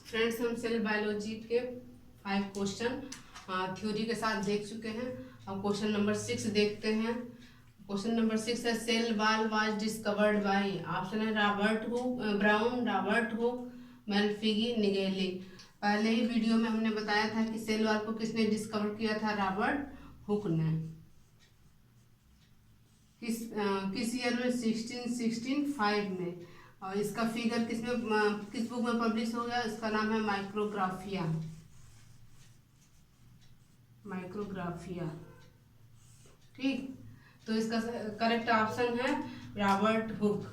Friends, हम cell biology के 5 question theory के साथ देख चुके हैं। अब क्वेश्चन नंबर 6 देखते हैं। क्वेश्चन नंबर 6 है cell wall was discovered by, option है Robert Hooke, Brown, Robert Hooke, Malpighi, Nageli. पहले ही वीडियो में हमने बताया था कि सेल वॉल को किसने डिस्कवर किया था, रॉबर्ट हुक ने। किस ईयर में, 1665 में। और इसका फिगर किस बुक में पब्लिश हो गया, इसका नाम है माइक्रोग्राफिया। माइक्रोग्राफिया, ठीक। तो इसका करेक्ट ऑप्शन है रॉबर्ट हुक।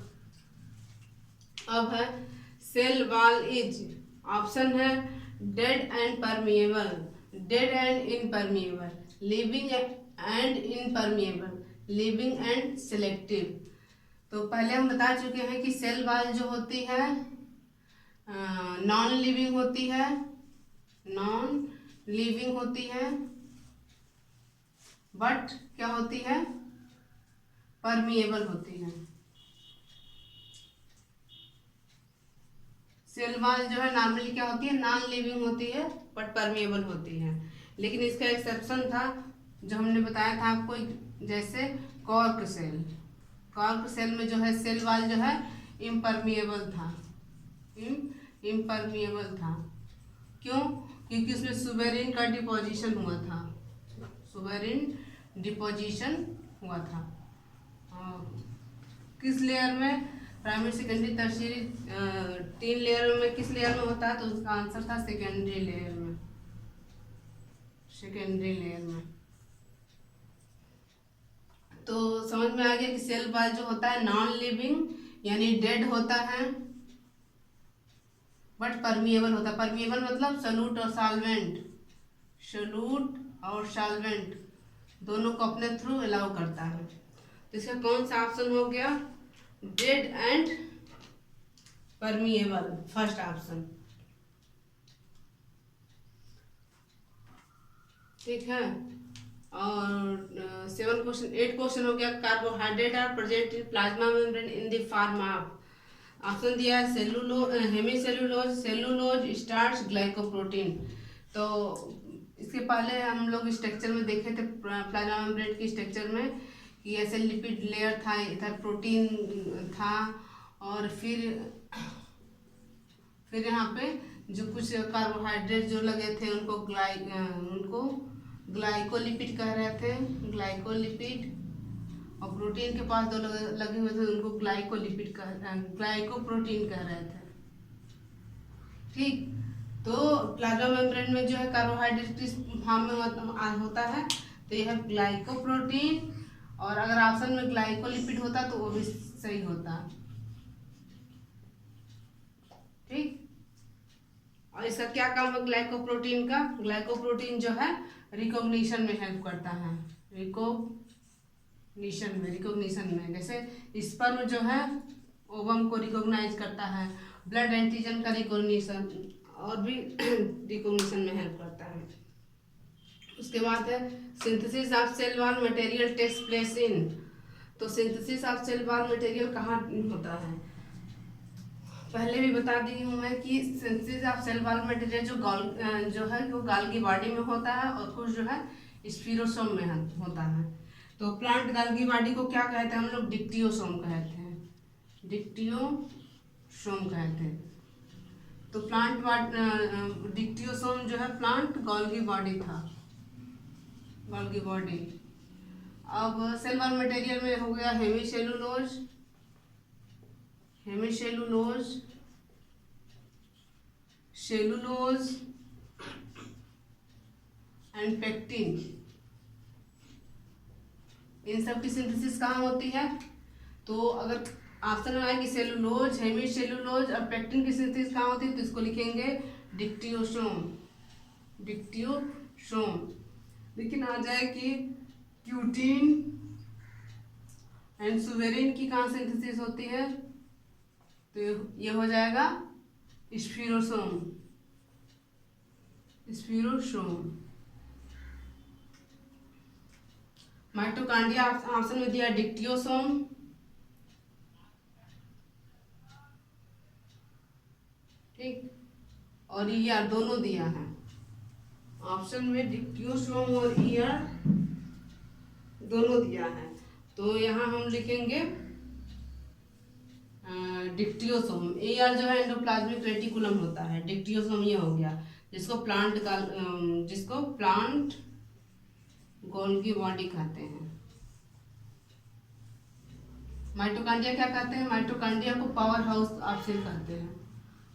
अब है सेल वॉल इज, ऑप्शन है dead and permeable, dead and impermeable, living and impermeable, living and selective. तो पहले हम बता चुके हैं कि सेल वॉल जो होती है नॉन लिविंग होती है, नॉन लिविंग होती है, बट क्या होती है, परमिएबल होती है। सेल वॉल जो है नॉर्मली क्या होती है, नॉन लिविंग होती है बट परमिएबल होती है। लेकिन इसका एक्सेप्शन था जो हमने बताया था आपको, जैसे कॉर्क सेल। कॉर्क सेल में जो है सेल वॉल जो है इम्परमिएबल था, इम्परमिएबल था। क्यों? क्योंकि उसमें सुबेरिन का डिपोजिशन हुआ था, सुबेरिन डिपोजिशन हुआ था। किस लेयर में, प्राइमरी, सेकेंडरी, टर्शियरी, 3 लेयर में किस लेयर में होता है, तो उसका आंसर था सेकेंडरी लेयर में, सेकेंडरी लेयर में। तो समझ में आ गया कि सेल वॉल जो होता है नॉन लिविंग यानी डेड होता है बट परमिएबल होता है। परमिएबल मतलब सॉल्यूट और सॉल्वेंट, सॉल्यूट और सॉल्वेंट दोनों को अपने थ्रू अलाउ करता है। तो इसका कौन सा ऑप्शन हो गया, dead and permeable, first option, ठीक है। और 8 क्वेश्चन हो गया, carbohydrate are present in plasma membrane in the form of, option दिया है हेमीसेलुलोज, सेलुलोज, स्टार्च, ग्लाइकोप्रोटीन। तो इसके पहले हम लोग स्ट्रक्चर में देखे थे प्लाज्मा मेम्ब्रेन की स्ट्रक्चर में कि ऐसे लिपिड लेयर था, इधर प्रोटीन था, और फिर यहाँ पे जो कुछ कार्बोहाइड्रेट जो लगे थे उनको ग्लाइकोलिपिड कह रहे थे, ग्लाइकोलिपिड। और प्रोटीन के पास दो लगे हुए थे उनको ग्लाइकोप्रोटीन कह रहे थे, ठीक। तो प्लाज्मा मेम्ब्रेन में जो है कार्बोहाइड्रेट किस फॉर्म में होता है, तो यह ग्लाइकोप्रोटीन। और अगर ऑप्शन में ग्लाइकोलिपिड होता तो वो भी सही होता, ठीक। और इसका क्या काम है ग्लाइकोप्रोटीन का, ग्लाइकोप्रोटीन जो है रिकॉग्निशन में हेल्प करता है, रिकॉग्निशन में जैसे स्पर्म जो है ओवम को रिकॉग्नाइज करता है, ब्लड एंटीजन का रिकॉग्निशन और भी रिकॉग्निशन में हेल्प करता है। उसके बाद है synthesis of cell wall material takes place in, तो synthesis of cell wall material कहाँ होता है, पहले भी बता दी हूँ मैं कि synthesis of cell wall material जो है वो गाल्गी बॉडी में होता है और कुछ जो है स्फीरोसोम में होता है। तो प्लांट गाल्गी बॉडी को क्या कहते हैं हम लोग, डिक्टियोसोम कहते हैं, डिक्टियोसोम कहते हैं। तो प्लांट डिक्टियोसोम जो है प्लांट गोल्गी बॉडी था, गोल्गी बॉडी। अब सेल वॉल मटेरियल में हो गया hemicellulose, hemicellulose, cellulose and pectin. इन सब की सिंथेसिस कहाँ होती है, तो अगर ऑप्शन में आए कि सेलुलोज, हेमीसेलुलोज और पेक्टिन की सिंथेसिस कहाँ होती है, तो इसको लिखेंगे डिक्टियोसोम, डिक्टियोसोम। लेकिन आ जाए कि क्यूटीन एंड सुवेरिन की कहाँ सिंथेसिस होती है, तो ये हो जाएगा स्फीरोसोम, स्फीरोसोम। माइटोकॉन्ड्रिया ऑप्शन में दिया डिक्टियोसोम, ठीक। और ईआर दोनों दिया है ऑप्शन में, डिक्टियोसोम और ईआर दोनों दिया है। तो यहाँ हम लिखेंगे डिक्टियोसोम। ईआर जो है एंडोप्लाज्मिक रेटिकुलम होता है, डिक्टियोसोम ये हो गया जिसको प्लांट गोल्गी बॉडी कहते हैं। माइटोकांड्रिया क्या कहते हैं? माइटोकांड्रिया को पावर हाउस ऑफ सेल कहते हैं।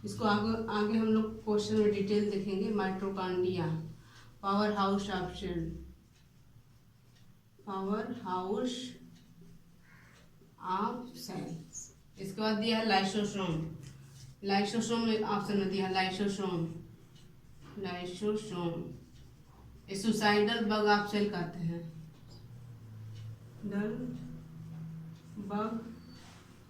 इसको आगे हम लोग क्वेश्चन में डिटेल देखेंगे। Mitochondria power house of cell, power house of cell. इसके बाद दिया है लाइसोसोम। लाइसोसोम ऑप्शन में दिया है lysosome. Lysosome suicidal bag of cell कहते हैं, डल बग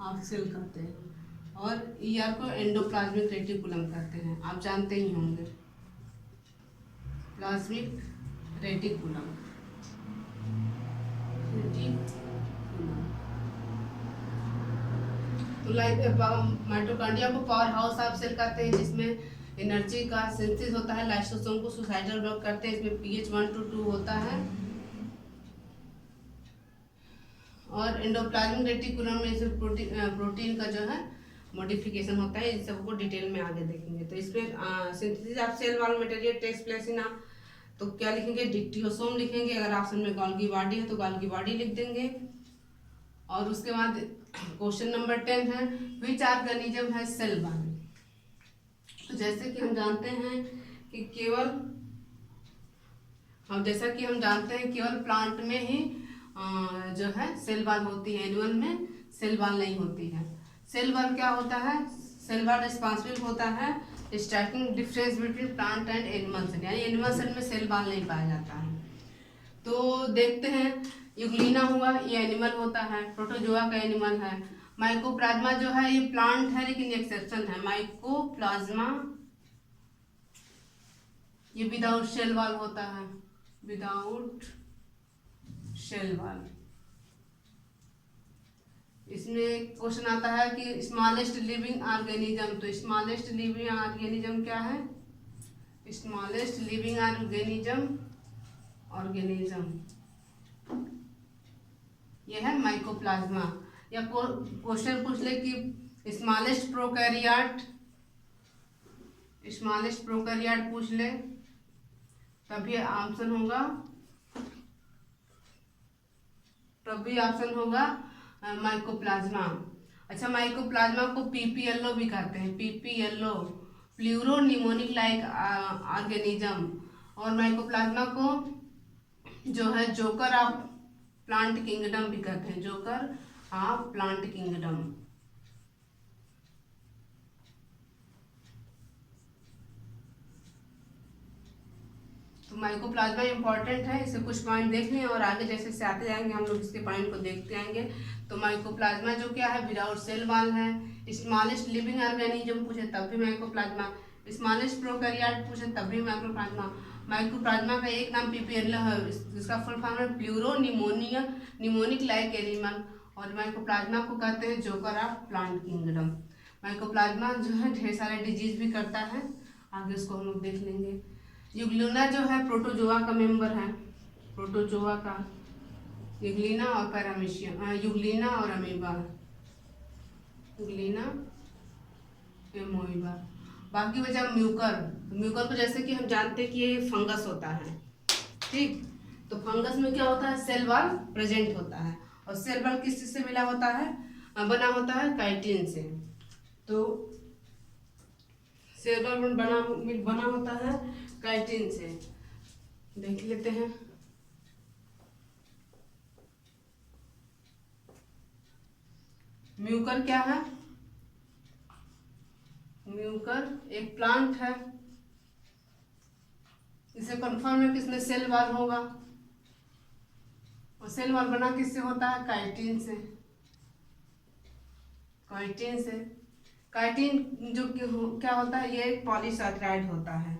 ऑफ सेल कहते हैं। और ईआर को एंडोप्लाज्मिक रेटिकुलम कहते हैं, आप जानते ही होंगे प्लाज्मिक रेटिकुलम। तो माइटोकांड्रिया को पावर हाउस ऑफ सेल कहते हैं, जिसमें एनर्जी का सिंथेसिस होता है। लाइसोसोम को सुसाइडल बग करते हैं, इसमें pH 1 to 2 होता है। और एंडोप्लाज्मिक रेटिकुलम में इसमें प्रोटीन का जो है मॉडिफिकेशन होता है। इन सबको डिटेल में आगे देखेंगे। तो इसमें synthesis of cell wall material takes place in, तो क्या लिखेंगे? डिक्टियोसोम लिखेंगे। अगर ऑप्शन में गोल्गी बॉडी है तो गोल्गी बॉडी लिख देंगे। और उसके बाद क्वेश्चन नंबर 10 है, विच ऑर्गेनिज्म है सेल वॉल। तो जैसे कि हम जानते हैं कि केवल प्लांट में ही जो है सेल वॉल होती है, एनिमल में सेल वॉल नहीं होती है। सेल वॉल क्या होता है? सेल वॉल रिस्पॉन्सिबल होता है striking difference between plant and animal cell, यानी एनिमल सेल में सेल वॉल नहीं पाया जाता है। तो देखते हैं, यूग्लिना हुआ ये एनिमल होता है, प्रोटोजोआ का एनिमल है। माइकोप्लाज्मा जो है ये प्लांट है लेकिन एक्सेप्शन है, माइकोप्लाज्मा ये विदाउट सेल वॉल होता है, विदाउट सेल वॉल। इसमें क्वेश्चन आता है कि स्मॉलेस्ट लिविंग ऑर्गेनिज्म, तो स्मॉलेस्ट लिविंग ऑर्गेनिज्म क्या है? स्मॉलेस्ट लिविंग ऑर्गेनिज्म ये है माइकोप्लाज्मा। या क्वेश्चन पूछ ले कि स्मॉलेस्ट प्रोकैरियोट पूछ ले, तभी ऑप्शन होगा माइकोप्लाज्मा। अच्छा, माइकोप्लाज्मा को पीपीएलओ भी कहते हैं, PPLO pleuro mnemonic like organism. और माइकोप्लाज्मा को जो है जोकर ऑफ प्लांट किंगडम भी कहते हैं, जोकर ऑफ प्लांट किंगडम। तो माइकोप्लाज्मा इंपॉर्टेंट है, इसे कुछ पॉइंट देख लें और आगे जैसे से आते जाएंगे हम लोग इसके पॉइंट को देखते आएंगे। तो माइकोप्लाज्मा जो क्या है? विदाउट सेल वॉल है। स्मॉलेस्ट लिविंग ऑर्गेनिज्म पूछे तब भी माइकोप्लाज्मा, स्मॉलेस्ट प्रोकैरियोट पूछे तब भी माइकोप्लाज्मा। माइकोप्लाज्मा का एक नाम पीपीएलओ है, जिसका फुल फॉर्म है प्लूरो निमोनिक लाइक एनिमल। और माइकोप्लाज्मा को कहते हैं joker of plant kingdom. Mycoplasma जो है ढेर सारे डिजीज भी करता है, आगे उसको हम लोग देख लेंगे। यूग्लिना जो है प्रोटोजोआ का मेंबर है, प्रोटोजोआ का यूग्लिना और पैरामीशियम, यूग्लिना और अमीबा, यूग्लिना एमोइबा। बाकी बचा म्यूकर। म्यूकर को जैसे कि हम जानते हैं कि ये फंगस होता है, ठीक। तो फंगस में क्या होता है? सेल वॉल प्रेजेंट होता है। और सेल वॉल किस चीज से मिला होता है? बना होता है काइटिन से। तो सेल वॉल बना होता है काइटिन से। देख लेते हैं। म्यूकर क्या है? म्यूकर एक प्लांट है, इसे कंफर्म है किसने? सेल वॉल होगा। और सेल वॉल बना किससे होता है? काइटिन से। काइटिन जो क्या होता है? ये एक पॉलीसैकेराइड होता है,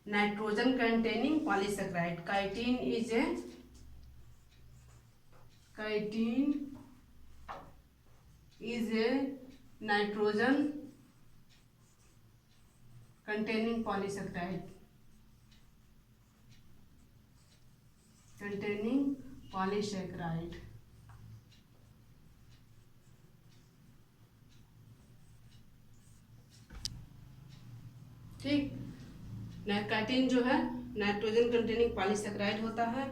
nitrogen containing polysaccharide. Chitin is A nitrogen containing polysaccharide, ठीक। कैटीन जो है नाइट्रोजन कंटेनिंग पॉलीसेकेराइड होता है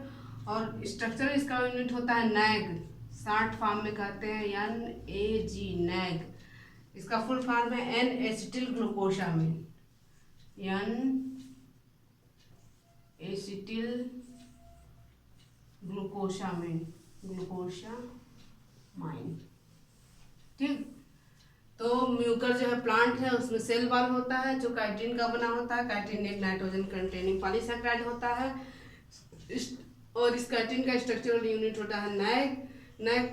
और स्ट्रक्चर इसका यूनिट होता है नैग, शॉर्ट फॉर्म में कहते हैं NAG, नैग। इसका फुल फॉर्म है एन एसिटिल ग्लूकोसामिन, ग्लूकोसामाइन, ठीक। तो म्यूकर जो है प्लांट है, उसमें सेल वॉल होता है जो काइटिन का बना होता है। काइटिन एक नाइट्रोजन कंटेनिंग पॉलीसेकेराइड होता है और इस काइटिन का स्ट्रक्चरल यूनिट होता है नैग। नैग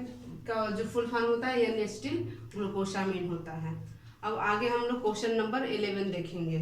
का जो फुल फॉर्म होता है एन एसिटिल ग्लूकोसामिन होता है। अब आगे हम लोग क्वेश्चन नंबर 11 देखेंगे।